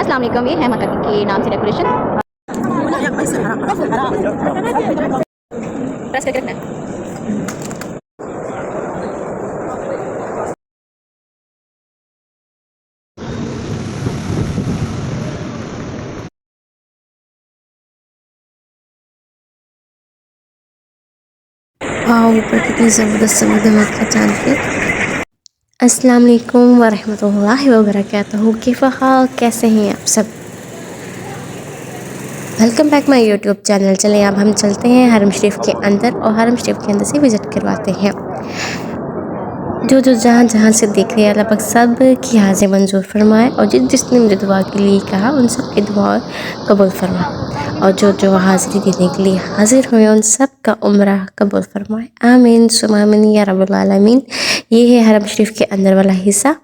अस्सलाम वालेकुम, ये है मक्का के नाम से डेकोरेशन। प्रेस करके रखना है। वाह, ऊपर कितनी ज़बरदस्त चमक चांद की। अस्सलाम वालेकुम वरहमतुल्लाहि वबरकातुहू। किफ़ हाल, कैसे हैं आप सब? Welcome back my YouTube channel. चलें अब हम चलते हैं हरम शरीफ के अंदर और हरम शरीफ के अंदर से विज़िट करवाते हैं। जो जहाँ जहाँ से देख रहे हैं, अल्लाह पाक सब की हाज़िर मंजूर फरमाए और जिसने मुझे दुआ के लिए कहा उन सब की दुआ कबूल फरमाए और जो हाज़िरी देने के लिए हाजिर हुए उन सब का उम्रा कबूल फरमाए। आमीन सुम्मा आमीन या रब्बुल आलमीन। ये है हरम शरीफ के अंदर वाला हिस्सा।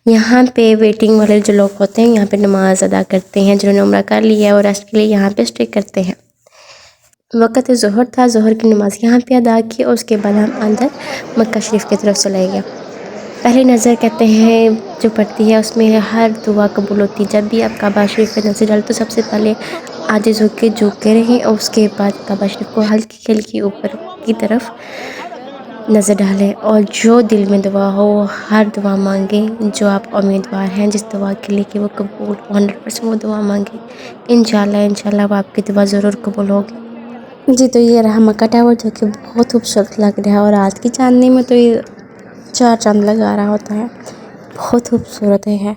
यहाँ पे वेटिंग वाले जो लोग होते हैं यहाँ पे नमाज अदा करते हैं, जिन्होंने उम्रा कर लिया है और रेस्ट के लिए यहाँ पे स्टे करते हैं। वक़्त ज़ोहर था, ज़ोहर की नमाज़ यहाँ पे अदा की और उसके बाद हम अंदर मक्का शरीफ की तरफ चले गए। पहली नज़र कहते हैं जो पड़ती है उसमें हर दुआ कबूल होती है। जब भी आप काबा शरीफ पे नज़र डालें तो सबसे पहले आजिज़ होकर झुक के रहें और उसके बाद काबा शरीफ को हल्की हल्की ऊपर की तरफ नज़र डालें और जो दिल में दुआ हो हर दुआ मांगें। जो आप उम्मीदवार हैं जिस दुआ के लिए कि वो कबूल 100% वो दुआ मांगें। इंशाल्लाह वो आपकी दुआ ज़रूर कबूल होगी। जी, तो ये रहा मक्का टावर जो कि बहुत खूबसूरत लग रहा है और आज की चांदनी में तो ये चार चांद लगा रहा होता है, बहुत खूबसूरत है।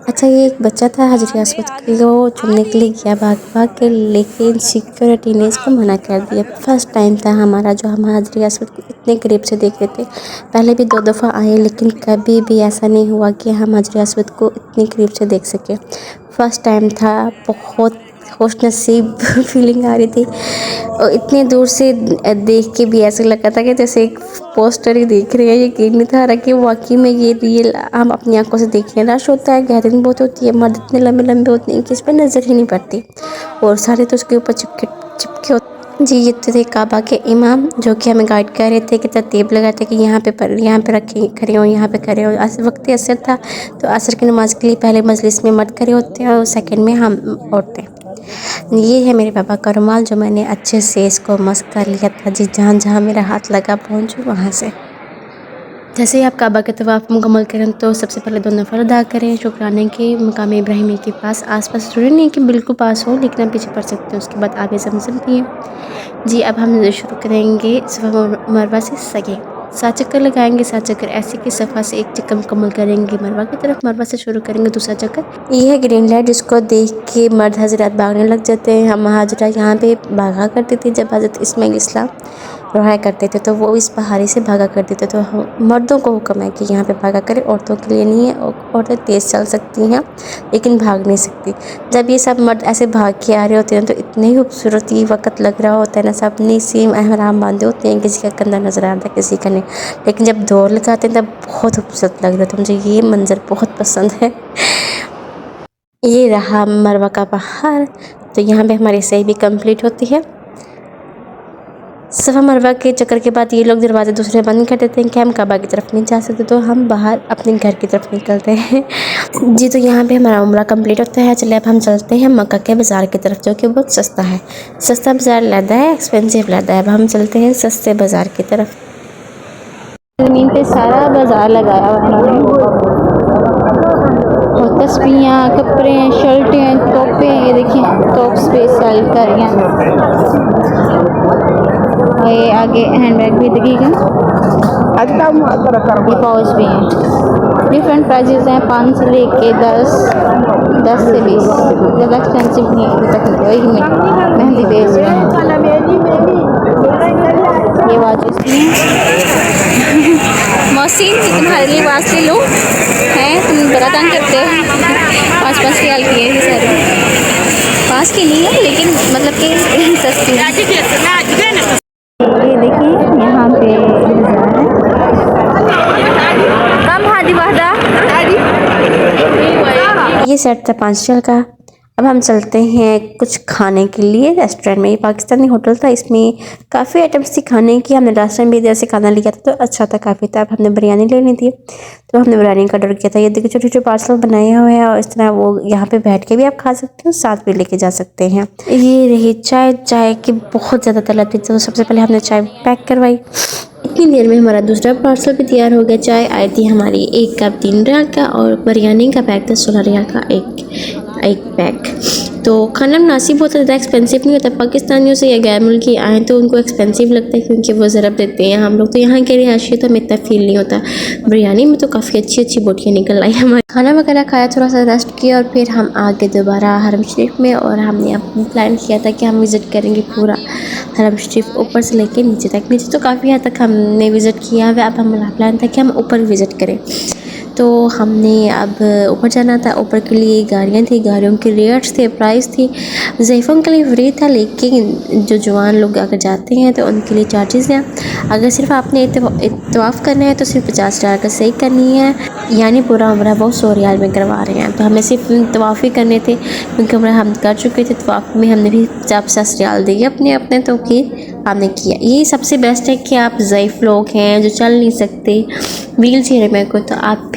अच्छा, ये एक बच्चा था हजरत अस्वद को चुनने के लिए गया भाग भाग के, लेकिन सिक्योरिटी ने इसको मना कर दिया। फर्स्ट टाइम था हमारा जो हम हजरत अस्वद को इतने करीब से देख रहे थे। पहले भी 2 दफ़ा आए लेकिन कभी भी ऐसा नहीं हुआ कि हम हजरत अस्वद को इतने करीब से देख सके। फर्स्ट टाइम था, बहुत खुश नसीब फीलिंग आ रही थी और इतने दूर से देख के भी ऐसा लगा था कि जैसे एक पोस्टर ही देख रहे हैं। यकीन नहीं था रहा कि वाकई में ये रियल हम अपनी आंखों से देख रहे हैं। रश होता है, गैदरिंग बहुत होती है, मर्द इतने लंबे लंबे होते हैं कि इस पर नज़र ही नहीं पड़ती और सारे तो उसके ऊपर चिपके होते। जी, ये थे काबा के इमाम जो कि हमें गाइड कर रहे थे कि तरतीब लगाते कि यहाँ पे रखें, खड़े हो, यहाँ पे खड़े हो। वक्त असर था तो असर की नमाज़ के लिए पहले मजलिस में मर्द खड़े होते हैं और सेकंड में हम औरतें। ये है मेरे पापा का रुमाल जो मैंने अच्छे से इसको मस्क कर लिया था। जी, जहाँ जहाँ मेरा हाथ लगा पहुँचूँ वहाँ से। जैसे ही आप काबा के तवाफ़ मुकम्मल करें तो सबसे पहले 2 नफ़ल अदा करें शुक्राने के मकाम इब्राहिमी के पास। आसपास ज़रूरी नहीं कि बिल्कुल पास हो, लेकिन आप पीछे पड़ सकते हो। उसके बाद आगे ज़मज़म पिए। जी, अब हम शुरू करेंगे सफ़ा मरवा से सगे। 7 चक्कर लगाएंगे। 7 चक्कर ऐसे कि सफ़ा से 1 चक्कर मुकम्मल करेंगे मरवा की तरफ। मरवा से शुरू करेंगे दूसरा चक्कर। ये है ग्रीन लाइट जिसको देख के मर्द हजरात भागने लग जाते हैं। हम हजरात यहाँ पे भागा करते थे जब हज़रत इस्माइल इस्लाम रहा करते थे तो वो इस पहाड़ी से भागा करते थे। तो मर्दों को हुक्म है कि यहाँ पे भागा करें, औरतों के लिए नहीं है। औरतें तेज़ चल सकती हैं लेकिन भाग नहीं सकती। जब ये सब मर्द ऐसे भाग के आ रहे होते हैं तो इतने ही खूबसूरत ये वक्त लग रहा होता है ना। सब ने सेम अहराम बांधे होते हैं, किसी का कंधा नज़र आता है किसी का नहीं, लेकिन जब दौड़ लगाते हैं तब बहुत खूबसूरत लग रहा था। मुझे ये मंज़र बहुत पसंद है। ये रहा मरवा का पहाड़। तो यहाँ पे हमारी सही भी कंप्लीट होती है। सफ़ा मरवा के चक्कर के बाद ये लोग दरवाज़े दूसरे बंद कर देते हैं कि हम काबा की तरफ नहीं जा सकते, तो हम बाहर अपने घर की तरफ निकलते हैं। जी, तो यहाँ पे हमारा उम्रा कंप्लीट होता है। चलिए अब हम चलते हैं मक्का के बाज़ार की तरफ जो कि बहुत सस्ता है। सस्ता बाज़ार लहदा है, एक्सपेंसिव लहदा है। अब हम चलते हैं सस्ते बाज़ार की तरफ। ज़मीन पे सारा बाजार लगाया हुआ है और तस्वीरें, कपड़े, शर्टें, टोपें। ये देखिए टॉप्स पे सेल कर रही हैं और ये आगे हैंडबैग भी दिखेगा। ये पाउच भी हैं। डिफरेंट प्राइजेस हैं, 5 से लेके 10 से 20। ज़्यादा एक्सपेंसिव नहीं है। वही मेहंदी बेस में ये वाचेस भी हैं। मौसीन तुम्हारे लिए वास्ते लो हैं, तुम बड़ा तंग करते हो। 5-5 रियाल की है ये सारी। 5 की नहीं है लेकिन मतलब कि सस्ती है। ये देखिए यहाँ पे ये सेट था 5 रियाल का अब हम चलते हैं कुछ खाने के लिए रेस्टोरेंट में। ये पाकिस्तानी होटल था, इसमें काफ़ी आइटम्स थी खाने की। हमने लास्ट टाइम भी इधर से खाना लिया था तो अच्छा था काफ़ी था। अब हमने बिरयानी लेनी थी तो हमने बिरयानी का ऑर्डर किया था। ये देखिए छोटे छोटे पार्सल बनाए हुए हैं और इस तरह वो यहाँ पे बैठ के भी आप खा सकते हो, साथ भी लेके जा सकते हैं। ये रही चाय। चाय की बहुत ज़्यादा तलब थी तो सबसे पहले हमने चाय पैक करवाई। इतनी देर में हमारा दूसरा पार्सल भी तैयार हो गया। चाय आई थी हमारी 1 कप 3 रियाल का और बिरयानी का पैक था 16 रियाल का एक पैक। तो खाना मुनासिब बहुत ज़्यादा एक्सपेंसिव नहीं होता। पाकिस्तानियों से या गैर मुल्की आएँ तो उनको एक्सपेंसिव लगता है क्योंकि वो ज़रब देते हैं। हम लोग तो यहाँ के रिहायशी तो हमें इतना फील नहीं होता। बिरयानी में तो काफ़ी अच्छी अच्छी बोटियाँ निकल आई हमारे। खाना वगैरह खाया, थोड़ा सा रेस्ट किया और फिर हम आ गए दोबारा हरम शरीफ में। और हमने अब प्लान किया था कि हम विज़िट करेंगे पूरा हरम शरीफ ऊपर से लेके नीचे तक। नीचे तो काफ़ी हद तक हमने विज़िट किया है। अब हमारा प्लान था कि हम ऊपर विज़िट करें। तो हमने अब ऊपर जाना था। ऊपर के लिए गाड़ियाँ थी, गाड़ियों के रेट्स थे, प्राइस थी। ज़ईफ़ों के लिए फ्री था लेकिन जो जवान लोग अगर जाते हैं तो उनके लिए चार्जेस हैं। अगर सिर्फ आपने तवाफ़ करना है तो सिर्फ 50 रियाल का सही करनी है, यानी पूरा उम्रा वो 100 रियाल में करवा रहे हैं। तो हमें सिर्फ तवाफ़ ही करने थे क्योंकि उम्रा हम कर चुके थे। तवाफ़ में हमने भी 50 रियाल दिए अपने अपने तो कि हमने किया। ये सबसे बेस्ट है कि आप ज़ईफ़ लोग हैं जो चल नहीं सकते, व्हील चेयर में को, तो आप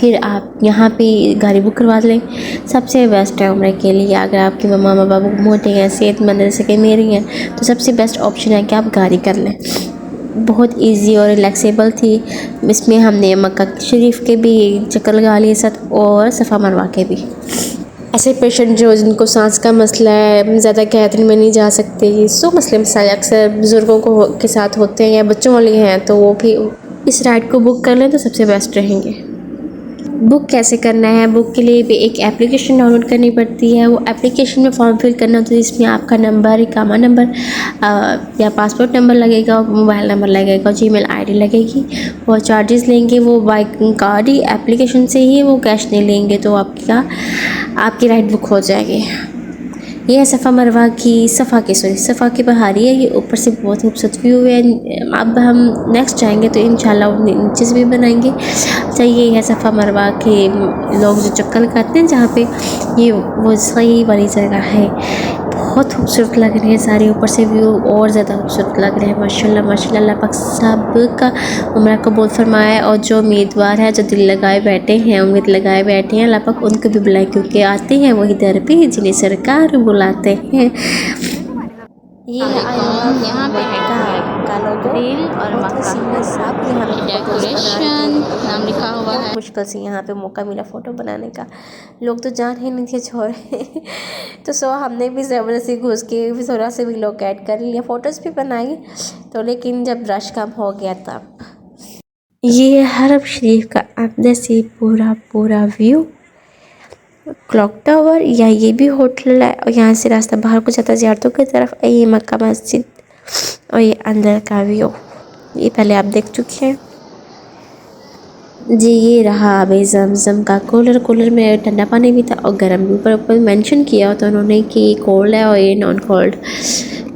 यहाँ पे गाड़ी बुक करवा लें। सबसे बेस्ट है उम्र के लिए। अगर आपके मम्मा बाबा मोटे हैं, सेहतमंद जैसे कि मेरी हैं, तो सबसे बेस्ट ऑप्शन है कि आप गाड़ी कर लें। बहुत इजी और रिलैक्सेबल थी। इसमें हमने मक्का शरीफ के भी चक्कर लगा लिए साथ और सफ़ा मरवा के भी। ऐसे पेशेंट जो जिनको सांस का मसला है, ज़्यादा गैदरिंग में नहीं जा सकते, सो मसले मसाइल अक्सर बुज़ुर्गों के साथ होते हैं या बच्चों वाले हैं, तो वो भी इस राइड को बुक कर लें तो सबसे बेस्ट रहेंगे। बुक कैसे करना है? बुक के लिए भी एक एप्लीकेशन डाउनलोड करनी पड़ती है। वो एप्लीकेशन में फॉर्म फिल करना होता है जिसमें आपका नंबर, इकामा नंबर या पासपोर्ट नंबर लगेगा, मोबाइल नंबर लगेगा, जीमेल आईडी लगेगी। और चार्जेस लेंगे वो बाय कार्ड ही, एप्लीकेशन से ही, वो कैश नहीं लेंगे। तो आपकी राइड बुक हो जाएगी। ये है सफ़ा की पहाड़ी है। ये ऊपर से बहुत खूबसूरत व्यू है। अब हम नेक्स्ट जाएंगे तो इंशाल्लाह नीचे से भी बनाएंगे। अच्छा, ये है सफ़ा मरवा के लोग जो चक्कर लगाते हैं जहाँ पे, ये वो सही वाली जगह है। बहुत खूबसूरत लग रही है सारी, ऊपर से व्यू और ज़्यादा खूबसूरत लग रहा है। माशाल्लाह माशाल्लाह। अल्लाह पाक सब का उम्र कबूल फरमाए और जो उम्मीदवार है, जो दिल लगाए बैठे हैं, उम्मीद लगाए बैठे हैं, अल्लाह पाक उनको भी बुलाए क्योंकि आते हैं वही दर पे जिन्हें सरकार बुलाते हैं। ये यहाँ पे है दिल और डेकोरेशन नाम लिखा हुआ है। मुश्किल से यहाँ पे मौका मिला फ़ोटो बनाने का। लोग तो जान ही नहीं थे छोड़े तो हमने भी ज़बरदस्ती घुस के भी थोड़ा से भी लोग ऐड कर लिया, फ़ोटोज़ भी बनाई तो। लेकिन जब रश कम हो गया तब ये हरम शरीफ का अंदर से पूरा व्यू, क्लॉक टावर या ये भी होटल है। और यहाँ से रास्ता बाहर को जाता है ज़ियारतों की तरफ। ये मक्का मस्जिद और ये अंदर का व्यू, ये पहले आप देख चुके हैं जी। ये रहा अभी ज़मज़म का कूलर में ठंडा पानी भी था और गर्म भी। ऊपर मेंशन किया तो उन्होंने कि कोल्ड है और ये नॉन कोल्ड।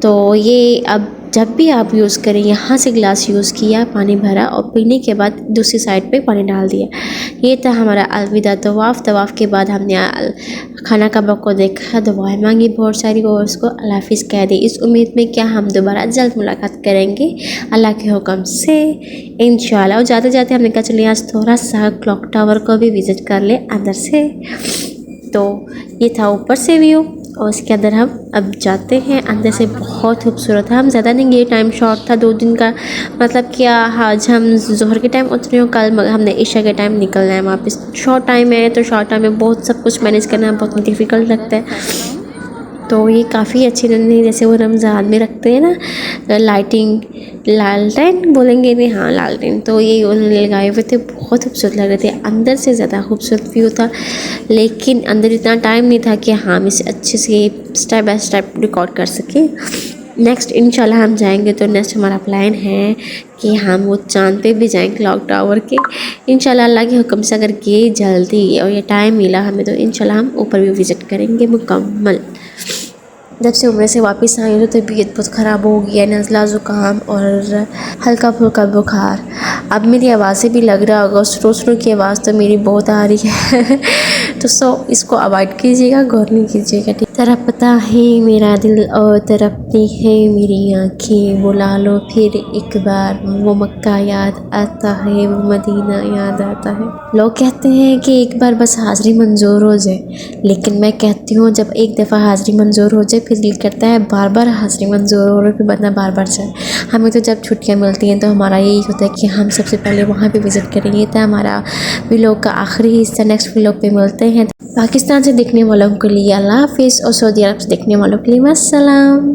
तो ये अब जब भी आप यूज़ करें, यहाँ से गिलास यूज़ किया, पानी भरा और पीने के बाद दूसरी साइड पे पानी डाल दिया। ये था हमारा अलविदा तवाफ़ के बाद हमने खाना कबा को देखा, दुआएं मांगी बहुत सारी और उसको अल्लाह हाफ़िज़ कह दी, इस उम्मीद में क्या हम दोबारा जल्द मुलाकात करेंगे अल्लाह के हुक्म से इंशाल्लाह। और जाते जाते हमने कहा चलिए आज थोड़ा सा क्लॉक टावर को भी विज़िट कर ले अंदर से। तो ये था ऊपर से व्यू और उसके अंदर हम अब जाते हैं। अंदर से बहुत खूबसूरत है। हम ज़्यादा नहीं गए, टाइम शॉर्ट था 2 दिन का। मतलब क्या, आज हम ज़ोहर के टाइम उतरे हो, कल हमने इशा के टाइम निकलना है वापस। शॉर्ट टाइम है तो शॉर्ट टाइम में बहुत सब कुछ मैनेज करना बहुत डिफ़िकल्ट लगता है। तो ये काफ़ी अच्छी नहीं, जैसे वो रमज़ान में रखते हैं ना लालटेन बोलेंगे नहीं, हाँ लालटेन, तो ये उन्होंने लगाए हुए थे, बहुत खूबसूरत लग रहे थे। अंदर से ज़्यादा खूबसूरत व्यू था लेकिन अंदर इतना टाइम नहीं था कि हम इसे अच्छे से स्टेप बाय स्टेप रिकॉर्ड कर सकें। नेक्स्ट इंशाल्लाह हम जाएंगे तो नेक्स्ट हमारा प्लान है कि हम वो चांद पे भी जाएं क्लॉक टावर के इंशाल्लाह। अल्लाह के हुक्म से अगर गए जल्दी और ये टाइम मिला हमें तो इंशाल्लाह हम ऊपर भी विज़िट करेंगे मुकम्मल। जब से उम्र से वापस आई तो तबीयत बहुत ख़राब हो गई है, नज़ला ज़ुकाम और हल्का फुल्का बुखार। अब मेरी आवाज़ से भी लग रहा होगा, स्लो की आवाज़ तो मेरी बहुत आ रही है तो इसको अवॉइड कीजिएगा, गौर नहीं कीजिएगा। तड़पता है मेरा दिल और तड़पती है मेरी आँखें, बुला लो फिर एक बार, वो मक्का याद आता है, वो मदीना याद आता है। लोग कहते हैं कि एक बार बस हाज़िरी मंजूर हो जाए, लेकिन मैं कहती हूँ जब एक दफ़ा हाज़िरी मंजूर हो जाए फिर दिल करता है बार बार हाज़िरी मंजूर हो रही, फिर बंदा बार बार जाए। हमें तो जब छुट्टियाँ मिलती हैं तो हमारा यही होता है कि हम सबसे पहले वहाँ पे विज़िट करेंगे। ये था हमारा व्लॉग का आखिरी हिस्सा। नेक्स्ट व्लॉग पे मिलते हैं। पाकिस्तान से देखने वालों के लिए अल्लाह हाफ़िज़ और सऊदी अरब से देखने वालों के लिए अस्सलाम।